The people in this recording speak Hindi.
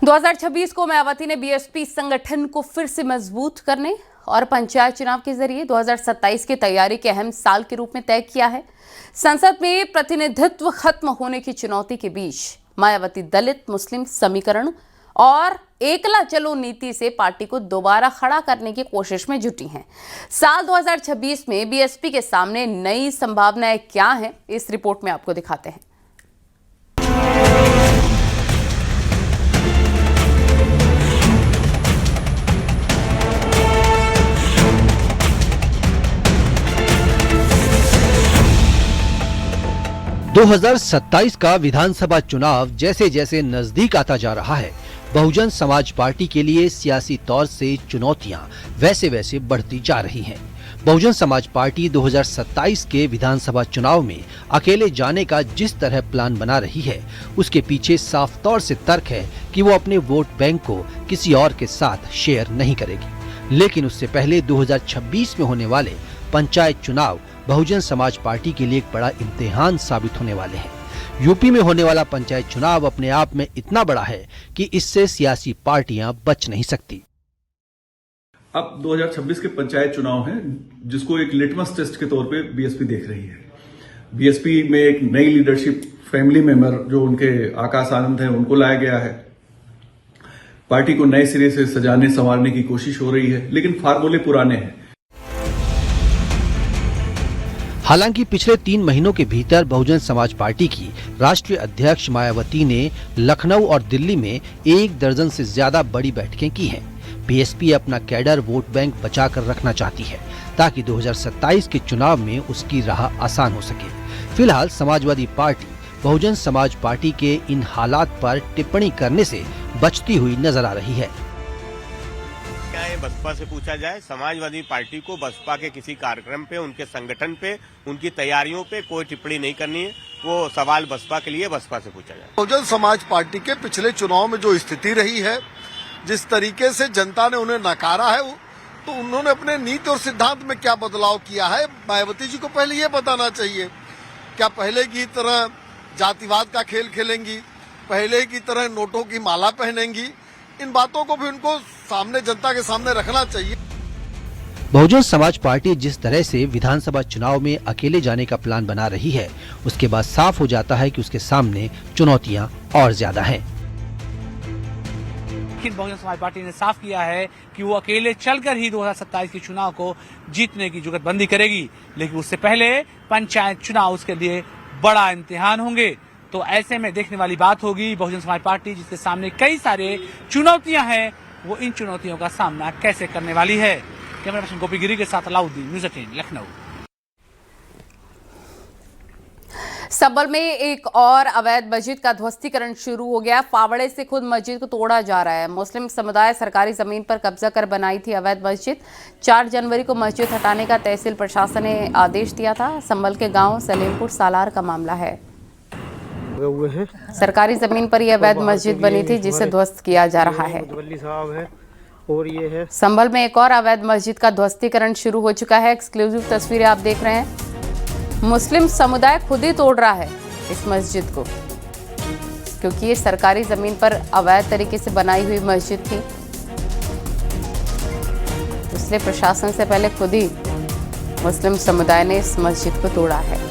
2026 को मायावती ने बीएसपी संगठन को फिर से मजबूत करने और पंचायत चुनाव के जरिए 2027 की तैयारी के अहम साल के रूप में तय किया है। संसद में प्रतिनिधित्व खत्म होने की चुनौती के बीच मायावती दलित मुस्लिम समीकरण और एकला चलो नीति से पार्टी को दोबारा खड़ा करने की कोशिश में जुटी हैं। साल 2026 में बीएसपी के सामने नई संभावनाएं क्या हैं, इस रिपोर्ट में आपको दिखाते हैं। दो 2027 का विधानसभा चुनाव जैसे जैसे नजदीक आता जा रहा है, बहुजन समाज पार्टी के लिए सियासी तौर से चुनौतियां वैसे वैसे बढ़ती जा रही हैं। बहुजन समाज पार्टी 2027 के विधानसभा चुनाव में अकेले जाने का जिस तरह प्लान बना रही है, उसके पीछे साफ तौर से तर्क है कि वो अपने वोट बैंक को किसी और के साथ शेयर नहीं करेगी। लेकिन उससे पहले 2026 में होने वाले पंचायत चुनाव बहुजन समाज पार्टी के लिए एक बड़ा इम्तिहान साबित होने वाले हैं। यूपी में होने वाला पंचायत चुनाव अपने आप में इतना बड़ा है कि इससे सियासी पार्टियां बच नहीं सकती। अब 2026 के पंचायत चुनाव हैं, जिसको एक लिटमस टेस्ट के तौर पे बीएसपी देख रही है। बीएसपी में एक नई लीडरशिप, फैमिली मेंबर जो उनके आकाश आनंद है, उनको लाया गया है। पार्टी को नए सिरे से सजाने संवारने की कोशिश हो रही है, लेकिन फार्मूले पुराने हैं। हालांकि पिछले 3 महीनों के भीतर बहुजन समाज पार्टी की राष्ट्रीय अध्यक्ष मायावती ने लखनऊ और दिल्ली में 1 दर्जन से ज्यादा बड़ी बैठकें की हैं। बीएसपी अपना कैडर वोट बैंक बचा कर रखना चाहती है ताकि 2027 के चुनाव में उसकी राह आसान हो सके। फिलहाल समाजवादी पार्टी बहुजन समाज पार्टी के इन हालात पर टिप्पणी करने से बचती हुई नजर आ रही है। बसपा से पूछा जाए, समाजवादी पार्टी को बसपा के किसी कार्यक्रम पे, उनके संगठन पे, उनकी तैयारियों पे कोई टिप्पणी नहीं करनी है। वो सवाल बसपा के लिए बसपा से पूछा जाए। बहुजन समाज पार्टी के पिछले चुनाव में जो स्थिति रही है, जिस तरीके से जनता ने उन्हें नकारा है, तो उन्होंने अपने नीति और सिद्धांत में क्या बदलाव किया है, मायावती जी को पहले ये बताना चाहिए। क्या पहले की तरह जातिवाद का खेल खेलेंगी, पहले की तरह नोटों की माला पहनेंगी? इन बातों को भी उनको सामने, जनता के सामने रखना चाहिए। बहुजन समाज पार्टी जिस तरह से विधानसभा चुनाव में अकेले जाने का प्लान बना रही है, उसके बाद साफ हो जाता है कि उसके सामने चुनौतियां और ज्यादा हैं। लेकिन बहुजन समाज पार्टी ने साफ किया है कि वो अकेले चलकर ही 2027 के चुनाव को जीतने की जुगतबंदी करेगी, लेकिन उससे पहले पंचायत चुनाव उसके लिए बड़ा इम्तिहान होंगे। तो ऐसे में देखने वाली बात होगी बहुजन समाज पार्टी, जिसके सामने कई सारे चुनौतियां हैं, वो इन चुनौतियों का सामना कैसे करने वाली है। कैमरा पर्सन गोपी गिरी के साथ अलाउद्दीन, न्यूज़ 18 लखनऊ। संभल में एक और अवैध मस्जिद का ध्वस्तीकरण शुरू हो गया। फावड़े से खुद मस्जिद को तोड़ा जा रहा है। मुस्लिम समुदाय सरकारी जमीन पर कब्जा कर बनाई थी अवैध मस्जिद। 4 जनवरी को मस्जिद हटाने का तहसील प्रशासन ने आदेश दिया था। संभल के गांव सलीमपुर सालार का मामला है। सरकारी जमीन पर यह अवैध मस्जिद बनी थी, जिसे ध्वस्त किया जा रहा है। और ये है संभल में एक और अवैध मस्जिद का ध्वस्तीकरण शुरू हो चुका है। एक्सक्लूसिव तस्वीरें आप देख रहे हैं। मुस्लिम समुदाय खुद ही तोड़ रहा है इस मस्जिद को, क्योंकि ये सरकारी जमीन पर अवैध तरीके से बनाई हुई मस्जिद थी, इसलिए प्रशासन से पहले खुद ही मुस्लिम समुदाय ने इस मस्जिद को तोड़ा है।